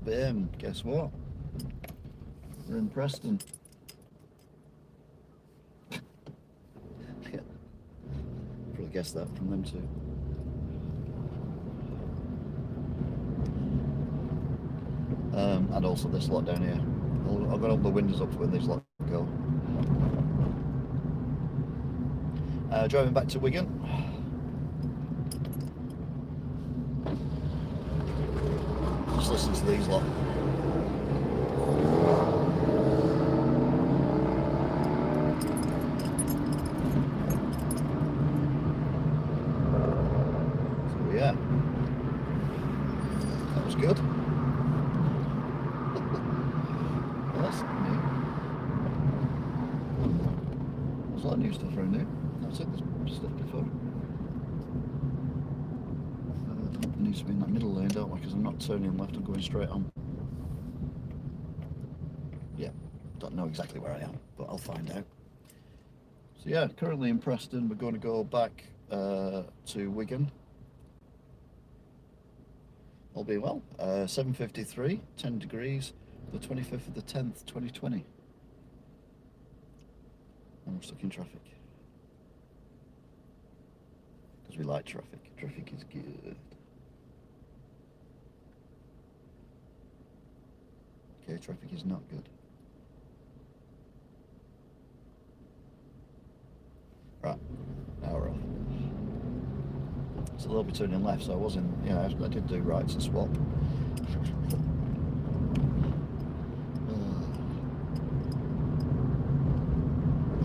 Bim, guess what? We're in Preston. Yeah, probably guessed that from them too. And also this lot down here. I've got all the windows up for when these lot go. Driving back to Wigan. Just listen to these lot. So yeah, that was good. Well, that's new. There's a lot of new stuff around here. I've seen this stuff before. It needs to be in that middle lane, don't we? Because I'm not turning left, I'm going straight on. Yeah, don't know exactly where I am, but I'll find out. So yeah, currently in Preston. We're going to go back to Wigan. All being well. 7:53, 10 degrees, the 25th of the 10th, 2020. And we're stuck in traffic. Because we like traffic. Traffic is good. Okay, traffic is not good. Right, now we're off. So they'll be turning left, so I was in, yeah, I did do right to swap.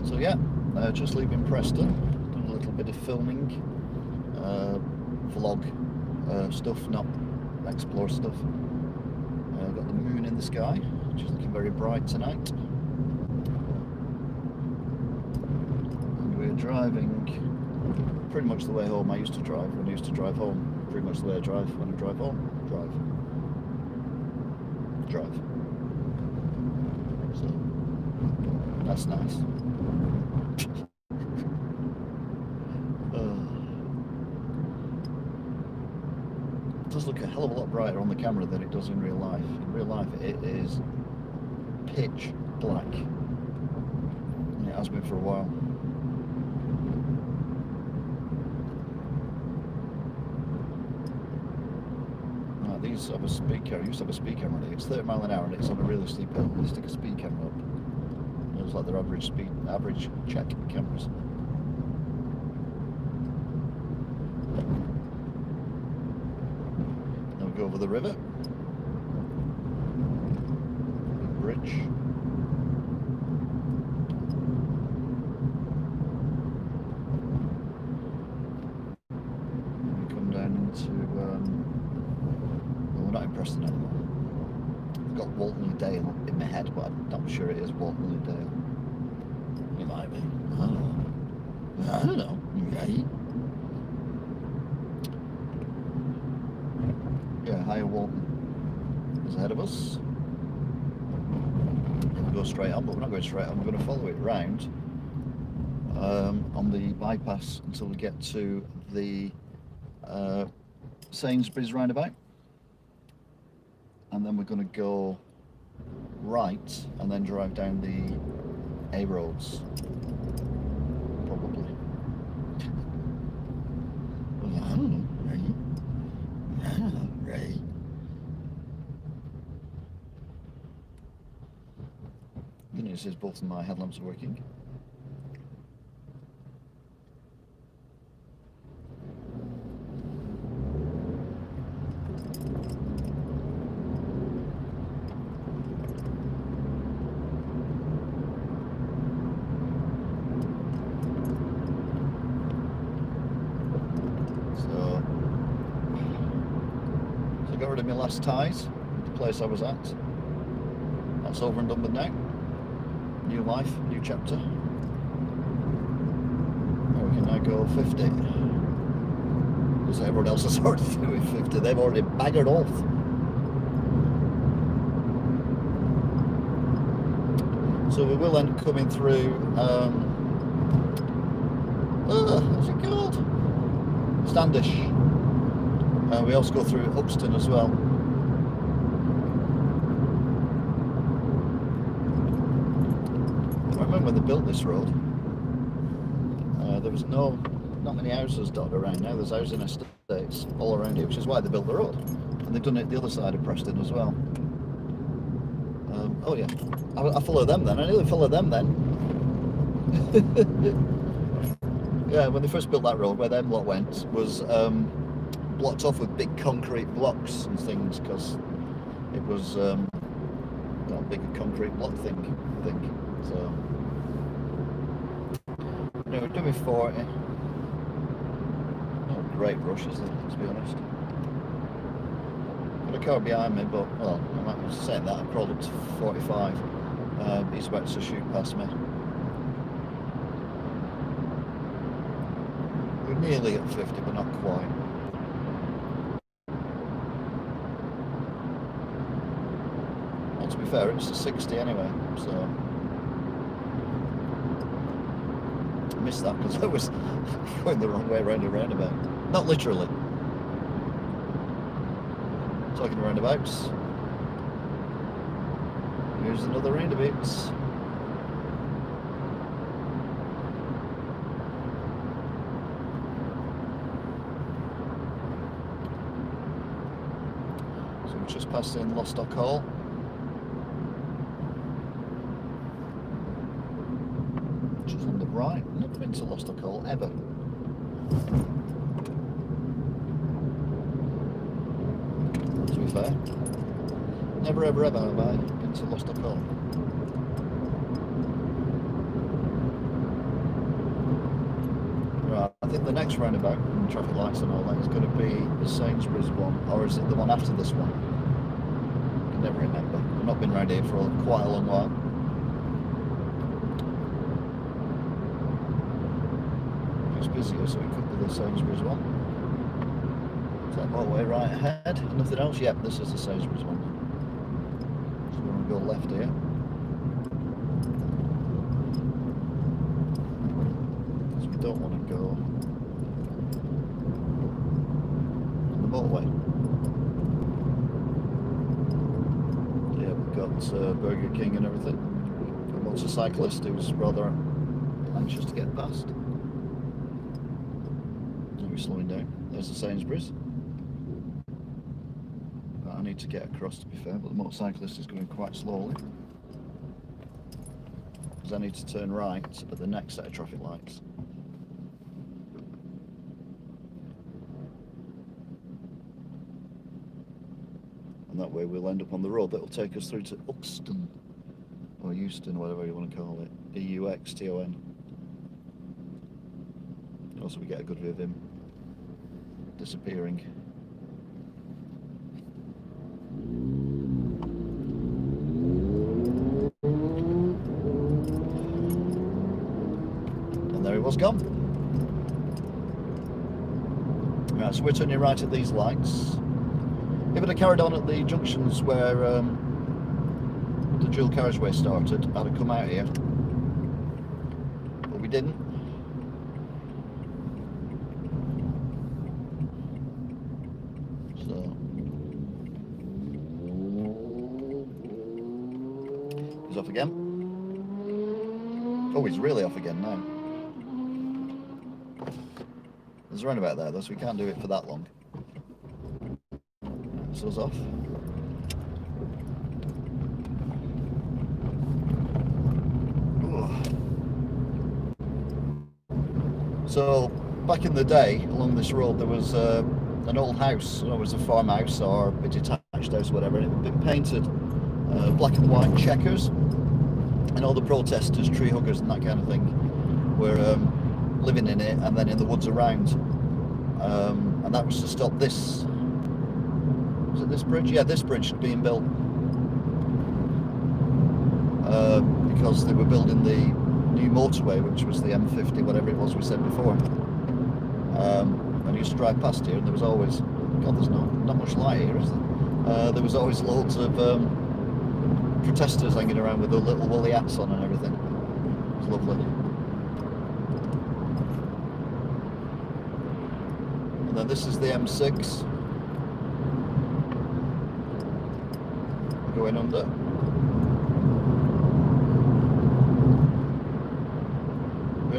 So yeah, just leaving Preston, done a little bit of filming, vlog stuff, not explore stuff. Got the moon in the sky, which is looking very bright tonight. And we're driving pretty much the way home I used to drive when I used to drive home. Pretty much the way I drive when I drive home. Drive. So, that's nice. It does look a hell of a lot brighter on the camera than it does in real life. In real life it is pitch black. And it has been for a while. Right, these have a speed camera. I used to have a speed camera. It's 30 miles an hour and it's on a really steep hill. They stick a speed camera up. It looks like their average check cameras. Go over the river, the bridge. And we come down into, well, we're not in Preston anymore. I've got Walton Dale in my head, but I'm not sure it is Walton Dale. It might be. I don't know. Right? Yeah, Higher Walton is ahead of us. We'll go straight on, but we're not going straight on. We're going to follow it round on the bypass until we get to the Sainsbury's roundabout, and then we're going to go right and then drive down the A roads, probably. Well, I don't know. Right. The news is both of my headlamps are working. So I got rid of my last ties, the place I was at. That's over and done with now. New life, new chapter. Now we can now go 50. Because everyone else is already doing 50. They've already baggered off. So we will end up coming through, what's it called? Standish. We also go through Uxton as well. remember when they built this road, there was not many houses dotted around. Now there's housing estates all around here, which is why they built the road. And they've done it the other side of Preston as well. Oh yeah, I follow them then. I nearly follow them then. Yeah, when they first built that road, where them lot went was blocked off with big concrete blocks and things, because it was a big concrete block thing, I think. So, no, we're doing 40. Not a great rush, is it, to be honest? Got a car behind me, but, well, I'm saying that, I crawled up to 45. He's about to shoot past me. We're nearly at 50, but not quite. Well, to be fair, it's a 60 anyway, so... I missed that because I was going the wrong way around a roundabout. Not literally. Talking roundabouts. Here's another roundabout. So we've just passed in Lostock Hall. Which is on the right. Never been to Lostock Hall ever. To be fair. Never ever ever have I been to Lostock Hall. Right, I think the next roundabout and traffic lights and all that is going to be the Sainsbury's one, or is it the one after this one? I can never remember. I've not been round here for quite a long while. It's busier, so it could be the Sainsbury's one. Is that motorway right ahead? Nothing else? Yep, this is the Sainsbury's one. So we're going to go left here. Because we don't want to go on the motorway. Yeah, we've got Burger King and everything. A motorcyclist who's rather anxious to get past. We're slowing down. There's the Sainsbury's. I need to get across, to be fair, but the motorcyclist is going quite slowly. Because I need to turn right at the next set of traffic lights. And that way we'll end up on the road that will take us through to Uxton. Or Euston, whatever you want to call it. E-U-X-T-O-N. Also we get a good view of him disappearing. And there he was gone. Right, so we're turning right at these lights. If it had carried on at the junctions where the dual carriageway started, I'd have come out here. But we didn't. He's off again. Oh, he's really off again now. There's a roundabout there though, so we can't do it for that long. So it's off. So back in the day, along this road, there was an old house. It was a farmhouse or a detached house, whatever, and it had been painted black and white checkers, and all the protesters, tree huggers and that kind of thing were living in it and then in the woods around, and that was to stop this, was it this bridge? Yeah, this bridge being built, because they were building the new motorway, which was the M50, whatever it was we said before. And you used to drive past here and there was always, God, there's not much light here, is there? There was always loads of protesters hanging around with their little woolly hats on and everything. It was lovely. And then this is the M6. Going under.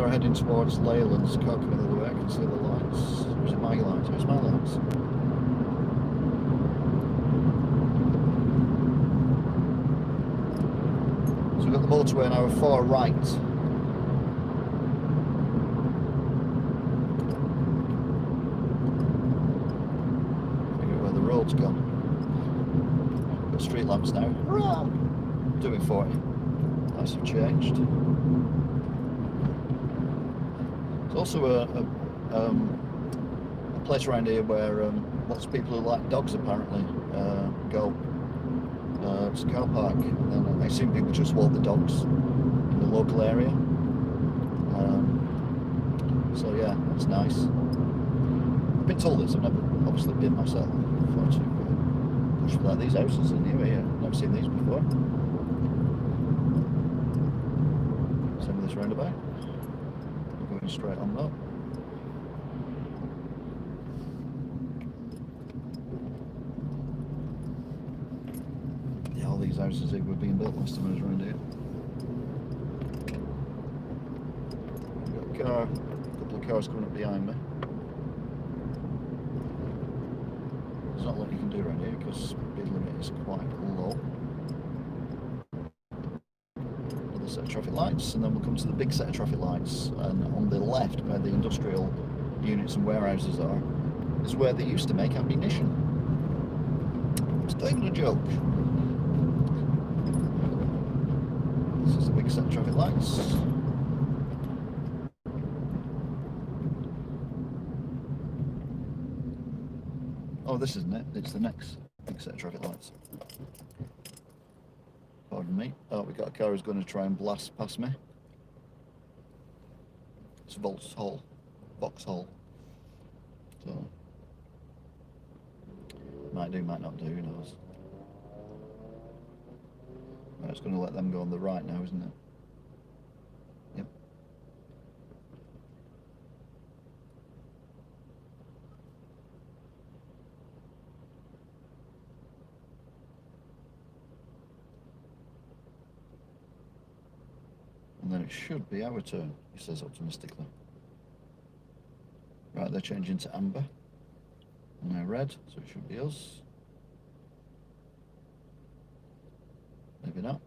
car heading towards Leyland's car coming the other way. I can see the lights. Or is it my lights? It's my lights. So we've got the motorway now far right. Figure where the road's gone. Got street lamps now. Hurrah! Doing 40. Lights have changed. There's also a place around here where lots of people who like dogs apparently go. It's a car park, and then I assume people just walk the dogs in the local area. So yeah, that's nice. I've been told this, I've never obviously been myself. Before to push for that. These houses in here, never seen these before. Same with this roundabout. We're going straight on that. Yeah, all these houses here were being built last time I was around here. We've got a car, a couple of cars coming up behind me. There's not a lot you can do around here because speed limit is quite low. Another set of traffic lights, and then we'll come to the big set of traffic lights, and on the left where the industrial units and warehouses are is where they used to make ammunition. It's not even a joke. This is the big set of traffic lights. Oh, this isn't it. It's the next big set of traffic lights. Pardon me. Oh, we've got a car who's going to try and blast past me. It's Vauxhall. So, might do, might not do, who knows. Right, it's going to let them go on the right now, isn't it? Yep. And then it should be our turn, he says optimistically. Right, they're changing to amber. Now red, so it should be us. Maybe not.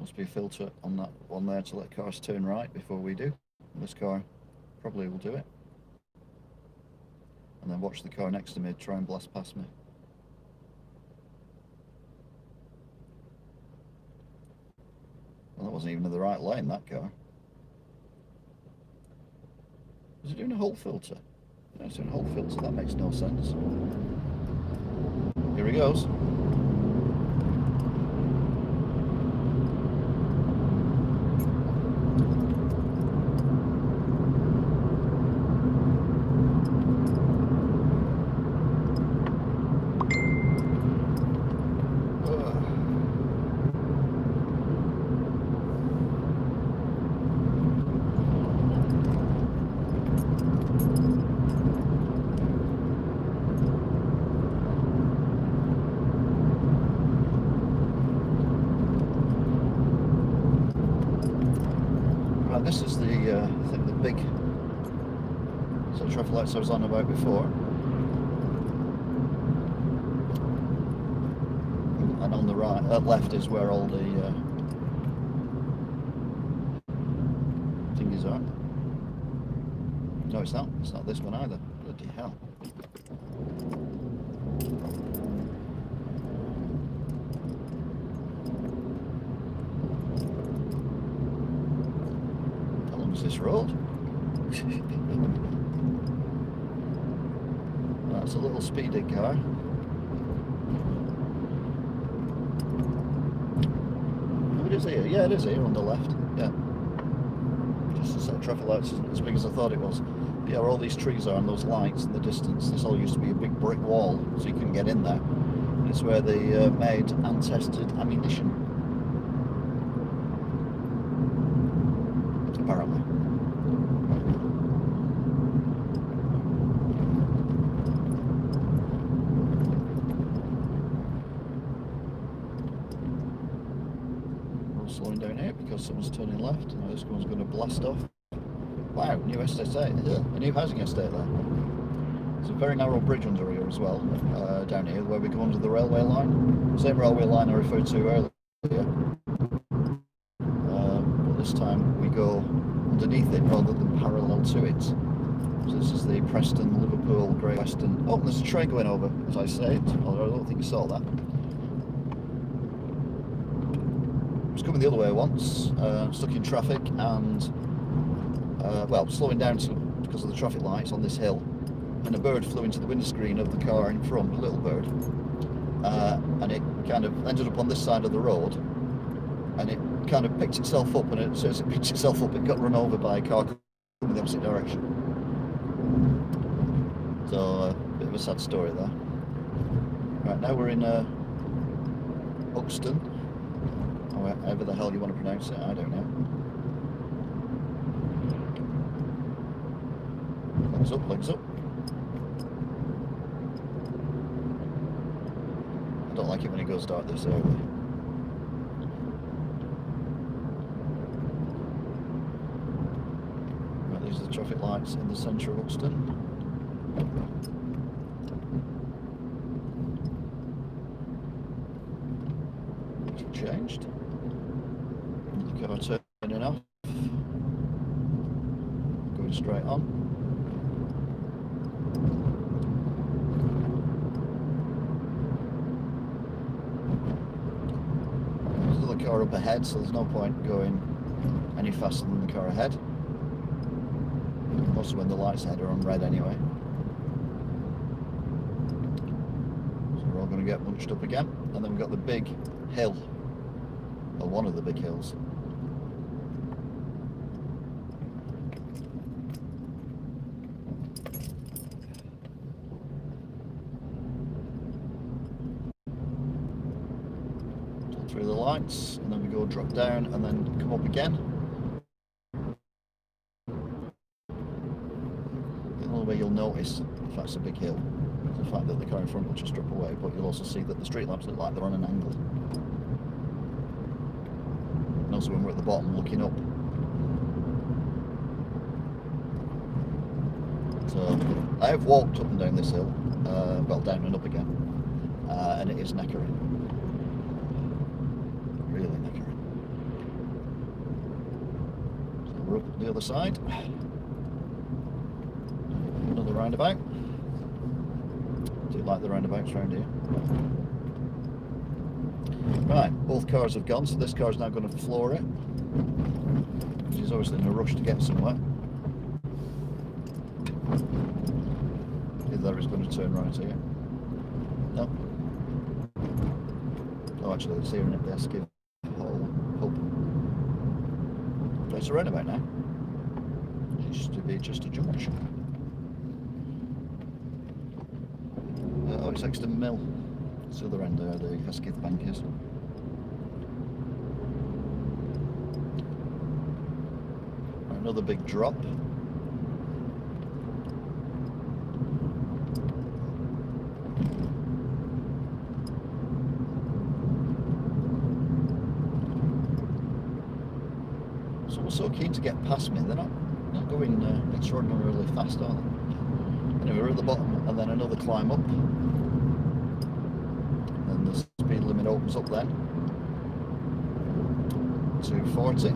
Must be a filter on that one there to let cars turn right before we do. This car probably will do it. And then watch the car next to me try and blast past me. Well, that wasn't even in the right lane, that car. Was it doing a whole filter? No, it's doing a whole filter, that makes no sense. Here he goes. This is the, I think the big sort of traffic lights I was on about before. And on the right, left is where all the thingies are. No, it's not. It's not this one either. Bloody hell. This road. That's a little speedy car. Oh, it is here. Yeah, it is here on the left. Yeah. Just a set of traffic lights isn't as big as I thought it was. But yeah, where all these trees are and those lights in the distance, this all used to be a big brick wall, so you couldn't get in there. And it's where they made untested ammunition. Apparently. Slowing down here because someone's turning left. Now this one's going to blast off. Wow, new estate, yeah, a new housing estate there. There's a very narrow bridge under here as well, down here, where we go under the railway line. Same railway line I referred to earlier. But this time we go underneath it rather than parallel to it. So this is the Preston, Liverpool, Great Western. Oh, there's a train going over, as I said. Although I don't think you saw that. I was coming the other way once, stuck in traffic and, well, slowing down because of the traffic lights on this hill. And a bird flew into the windscreen of the car in front, a little bird. And it kind of ended up on this side of the road. And it kind of picked itself up, and as soon as it picked itself up, it got run over by a car coming in the opposite direction. So, a bit of a sad story there. Right, now we're in Uxton, or however the hell you want to pronounce it, I don't know. Legs up, legs up. I don't like it when it goes dark this early. Right, these are the traffic lights in the centre of Uxton. Changed. The car turning off. Going straight on. There's another car up ahead, so there's no point going any faster than the car ahead. Mostly when the lights ahead are on red anyway. So we're all going to get bunched up again, and then we've got the big hill. Or one of the big hills. Through the lights, and then we go drop down and then come up again. The only way you'll notice if that's a big hill is the fact that the car in front will just drop away, but you'll also see that the street lamps look like they're on an angle. And also when we're at the bottom looking up. So I have walked up and down this hill, well down and up again, and it is knackering. Really knackering. So we're up the other side. Another roundabout. I do like the roundabouts around here. Right, both cars have gone, so this car's now going to floor it. She's obviously in a rush to get somewhere. Either is going to turn right here. No. Oh, actually, it's here in the Escape hole. It's a roundabout now. It used to be just a junction. Oh, it's Exton Mill. It's the other end there, the Hesketh Bank is. Another big drop. Someone's so keen to get past me, they're not going extraordinarily fast, are they? Anyway, we're at the bottom, and then another climb up. And the speed limit opens up then to 40.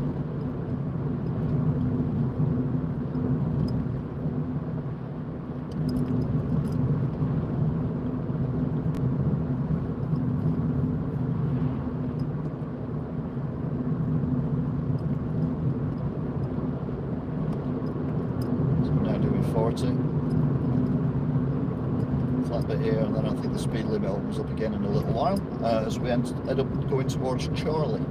Flat bit here, and then I think the speed limit opens up again in a little while as we end up going towards Charlie.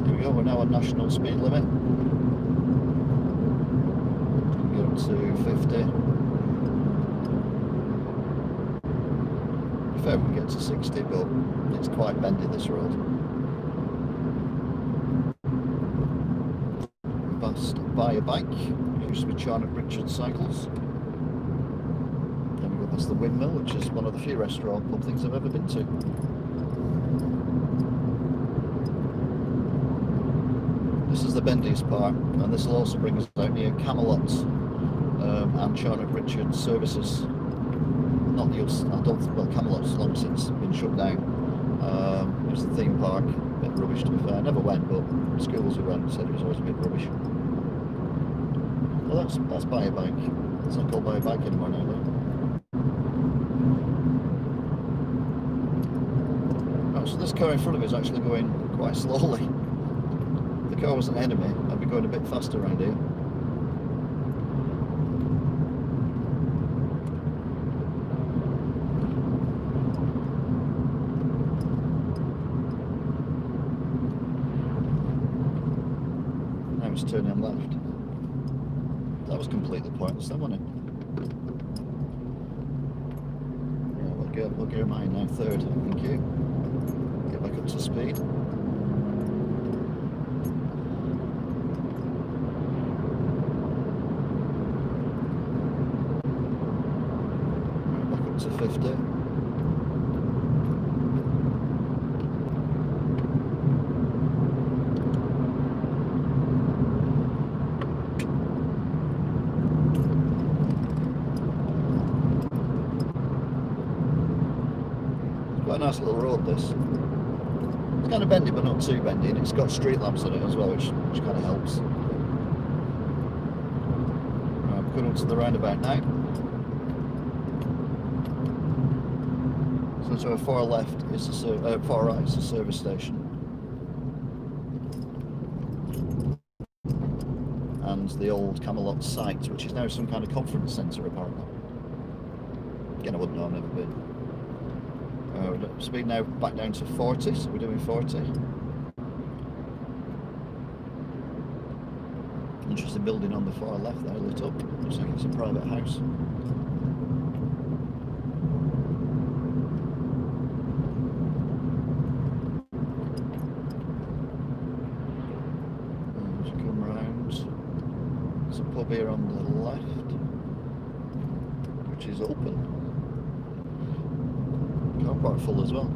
Here we go, we're now on national speed limit. Get up to 50. Fair we can get to 60, but it's quite bendy this road. By a bike, it used to be Charnock Richard Cycles. Then we go past the Windmill, which is one of the few restaurant pub things I've ever been to. This is the bendiest part, and this will also bring us out near Camelot and Charnock Richard services. Not the well, Camelot's long since been shut down. It was the theme park, a bit rubbish to be fair. I never went, but schools who went said it was always a bit rubbish. Well, that's Buy a Bike. It's not called Buy a Bike anymore now, though. Oh, so this car in front of me is actually going quite slowly. If the car was an enemy, I'd be going a bit faster around here. Turning left. That was completely pointless then, wasn't it? Yeah, what gear am I in now? Third, thank you. Get back up to speed. Right, back up to 50. Quite a nice little road, this. It's kind of bendy, but not too bendy, and it's got street lamps on it as well, which kind of helps. Right, I'm going to the roundabout now. So to our far left is the far right is the service station, and the old Camelot site, which is now some kind of conference centre apparently. Again, I wouldn't know, I've never been. Speed now back down to 40, so we're doing 40. Interesting building on the far left there, lit up. Looks like it's a private house. As you come round, there's a pub here on the left, which is open. Car park full as well.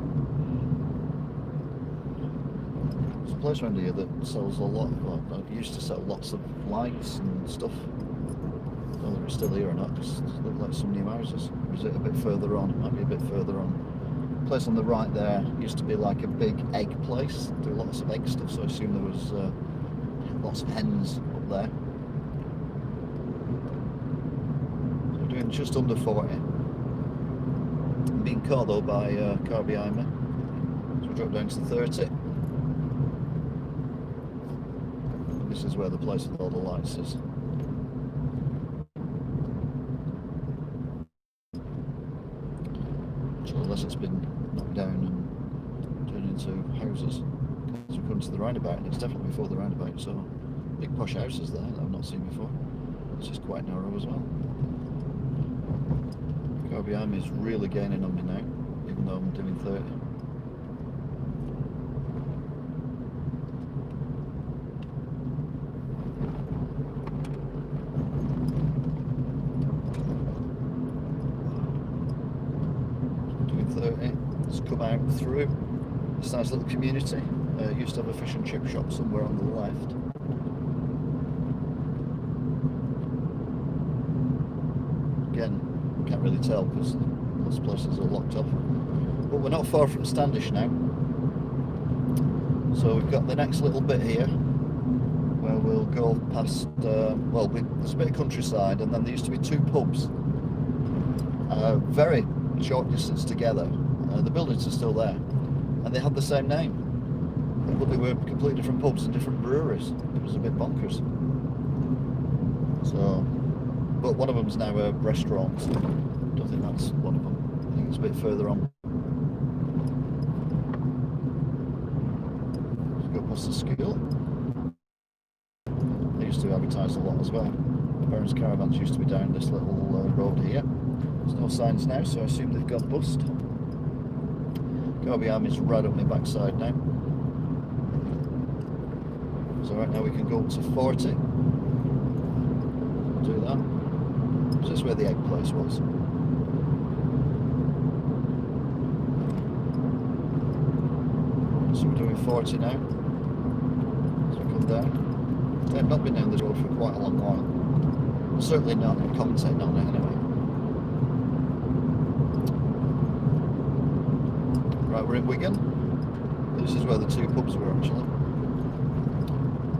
There's a place around here that sells a lot. Well, it used to sell lots of lights and stuff. I don't know whether it's still here or not. It looks like some new houses. Or is it a bit further on? It might be a bit further on. The place on the right there used to be like a big egg place. Do lots of egg stuff, so I assume there was lots of hens up there. So we're doing just under 40. Being caught though by a car behind me, so we drop down to 30. This is where the place with all the lights is. So unless it's been knocked down and turned into houses. As we come to the roundabout, and it's definitely before the roundabout, so big posh houses there that I've not seen before. It's just quite narrow as well. The car behind me is really gaining on me now, even though I'm doing 30. Doing 30. Let's come out through this nice little community. Used to have a fish and chip shop somewhere on the left. Again, can't really tell because those places are locked off. But we're not far from Standish now. So we've got the next little bit here where we'll go past, well, there's a bit of countryside, and then there used to be two pubs, very short distance together. The buildings are still there, and they had the same name, but they were completely different pubs and different breweries. It was a bit bonkers. So, but one of them's now a restaurant. I don't think that's one of them. I think it's a bit further on. Let's go past the school. They used to advertise a lot as well. The parents' caravans used to be down this little road here. There's no signs now, so I assume they've gone bust. Car behind me is right up my backside now. So right now we can go up to 40. Do that. So this is where the egg place was. So we're doing 40 now. So we come down. I've not been down this road for quite a long while. Certainly not commentating on it anyway. Right, we're in Wigan. This is where the two pubs were actually.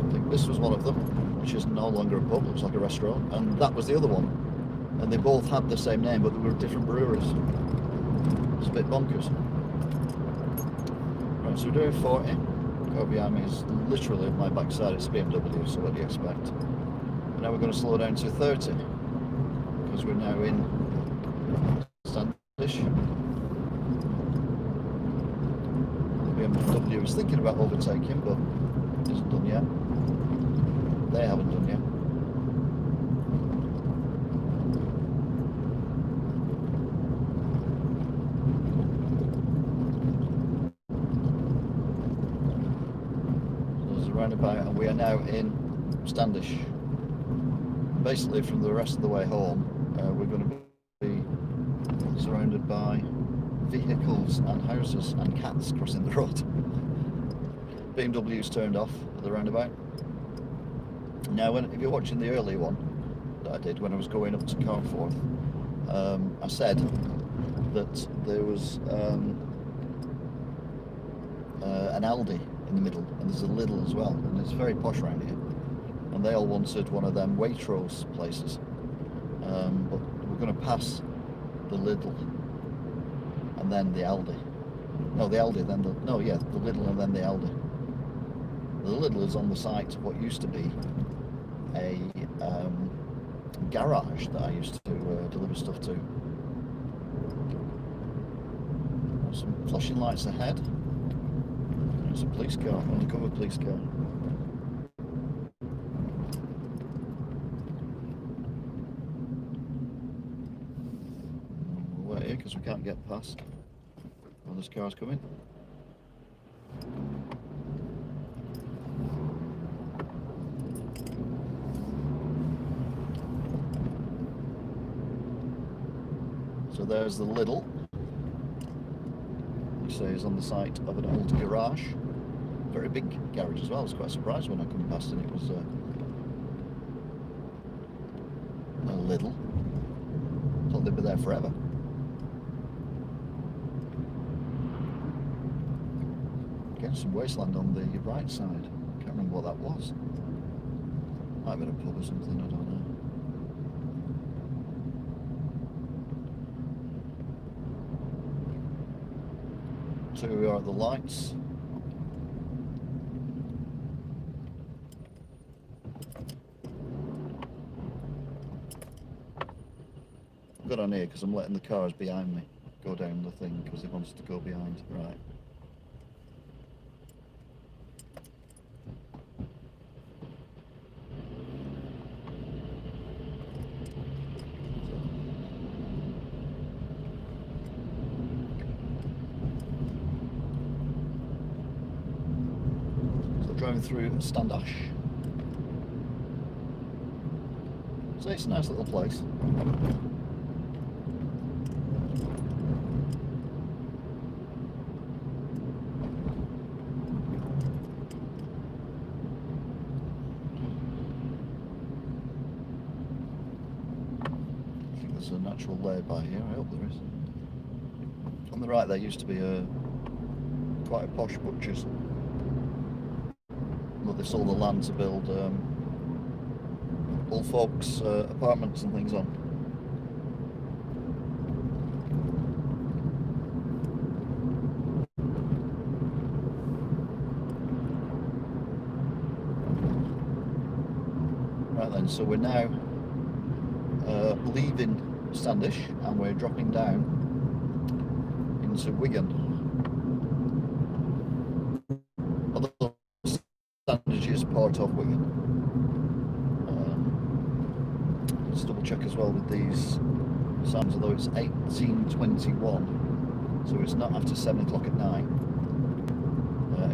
I think this was one of them, which is no longer a pub, looks like a restaurant, and that was the other one. And they both had the same name, but they were different breweries. It's a bit bonkers. Right, so we're doing 40. Go behind me is literally my backside, it's BMW, so what do you expect? And now we're going to slow down to 30, because we're now in Standish. The BMW is thinking about overtaking, but isn't done yet. They haven't done yet. Roundabout, and we are now in Standish. Basically, from the rest of the way home, we're going to be surrounded by vehicles and houses and cats crossing the road. BMW's turned off at the roundabout. Now, if you're watching the early one that I did when I was going up to Carnforth, I said that there was an Aldi in the middle, and there's a Lidl as well, and it's very posh around here, and they all wanted one of them Waitrose places, but we're going to pass the Lidl and then the Aldi. No, the Aldi, then the Lidl and then the Aldi. The Lidl is on the site of what used to be a garage that I used to deliver stuff to. Some flashing lights ahead. It's a police car, undercover police car. We'll wait here because we can't get past while this car's coming. So there's the Lidl. You say is on the site of an old garage. Very big garage as well. I was quite surprised when I come past and it was a Lidl. Thought they'd be there forever. Again, some wasteland on the right side. Can't remember what that was. Might have been a pub or something, I don't know. So here we are at the lights. I've got on here because I'm letting the cars behind me go down the thing because it wants to go behind. Right. Driving through Standish. So it's a nice little place. I think there's a natural lay-by here, I hope there is. On the right there used to be quite a posh butcher's. They sold the land to build old folks apartments and things on. Right then, so we're now leaving Standish and we're dropping down into Wigan. Standish is part of Wigan. Let's double check as well with these signs, although it's 1821, so it's not after 7 o'clock at night.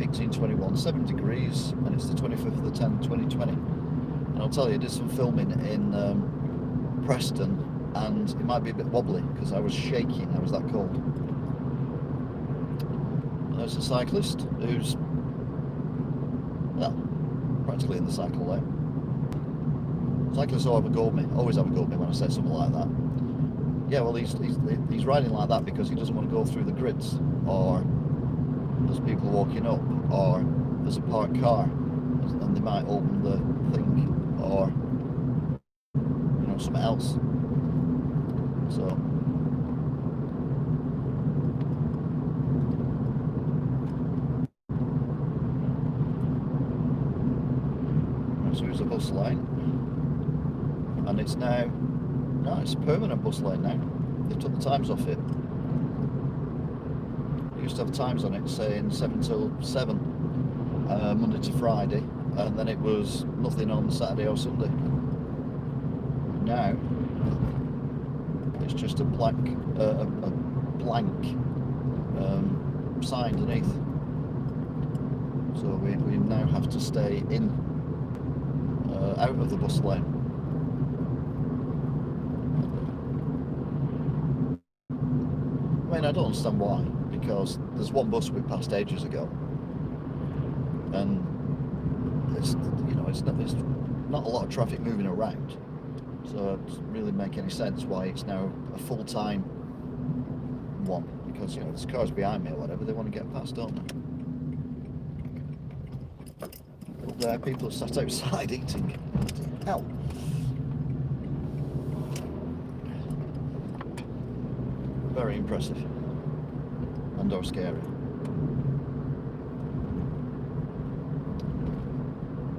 1821, 7 degrees, and it's the 25th of the 10th, 2020. And I'll tell you, I did some filming in Preston, and it might be a bit wobbly because I was shaking, I was that cold. And there's a cyclist who's, well, practically in the cycle lane. Cyclists always have a go at me when I say something like that. Yeah, well, he's riding like that because he doesn't want to go through the grids, or there's people walking up, or there's a parked car and they might open the thing, or something else. So here's a bus line, and it's now it's a permanent bus lane now. They took the times off it. They used to have times on it saying 7 till 7 Monday to Friday, and then it was nothing on Saturday or Sunday. Now it's just a blank sign underneath. So we now have to stay out of the bus lane. I mean, I don't understand why, because there's one bus we passed ages ago, and it's not a lot of traffic moving around, so it doesn't really make any sense why it's now a full-time one, because there's cars behind me or whatever, they want to get past, don't they? Up there, people are sat outside eating. Hell. Very impressive. And or scary.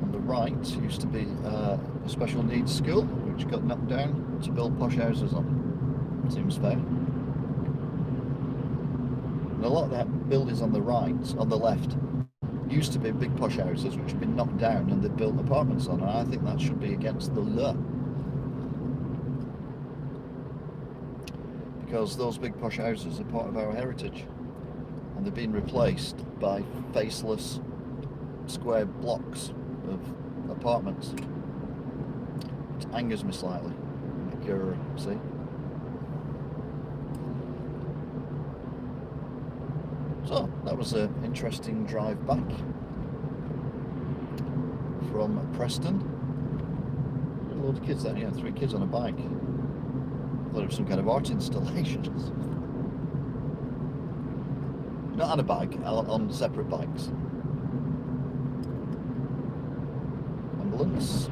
On the right used to be a special needs school, which got knocked down to build posh houses on. Seems fair. And a lot of that buildings on the right, on the left, used to be big posh houses which have been knocked down and they've built apartments on, and I think that should be against the law. Because those big posh houses are part of our heritage, and they've been replaced by faceless square blocks of apartments. It angers me slightly. See? So that was an interesting drive back from Preston. A load of kids there, 3 kids on a bike. I thought it was some kind of art installations. Not on a bike, on separate bikes. Ambulance.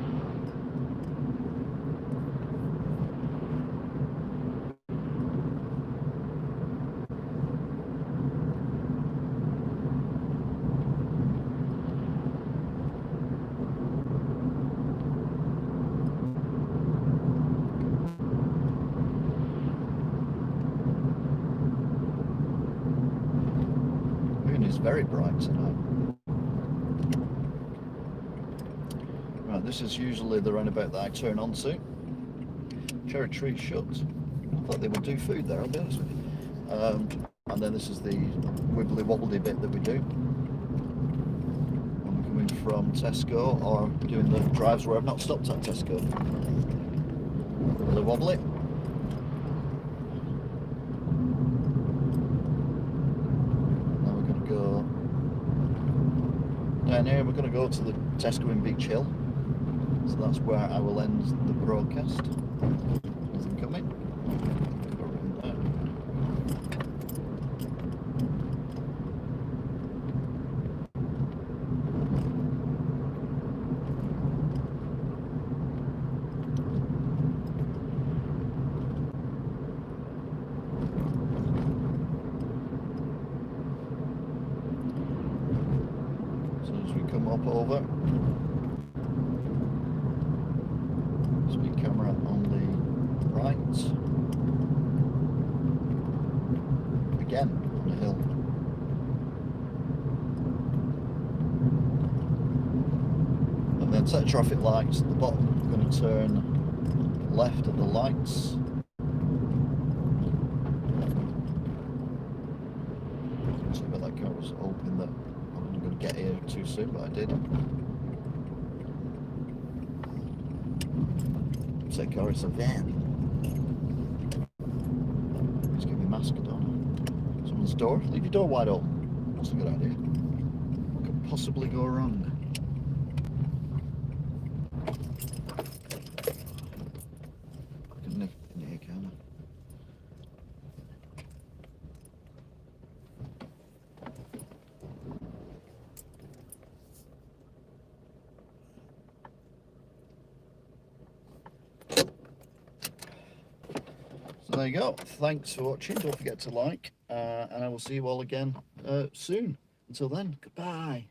Is very bright tonight. Right, this is usually the roundabout that I turn onto. Cherry tree shut. I thought they would do food there, I'll be honest with you. And then this is the wibbly wobbly bit that we do when we're coming from Tesco or doing the drives where I've not stopped at Tesco. Wibbly wobbly. Down here we're going to go to the Tesco in Beach Hill, so that's where I will end the broadcast. Nothing coming. Go around there. Come up over. Speed camera on the right. Again on the hill. And then set traffic lights at the bottom. I'm going to turn left at the lights. See where that car was open that get here too soon, but I did. Say car, it's a van. Let's get my mask on. Someone's door. Leave your door wide open. That's a good idea. What could possibly go wrong? So there you go. Thanks for watching. Don't forget to like, and I will see you all again soon. Until then, goodbye.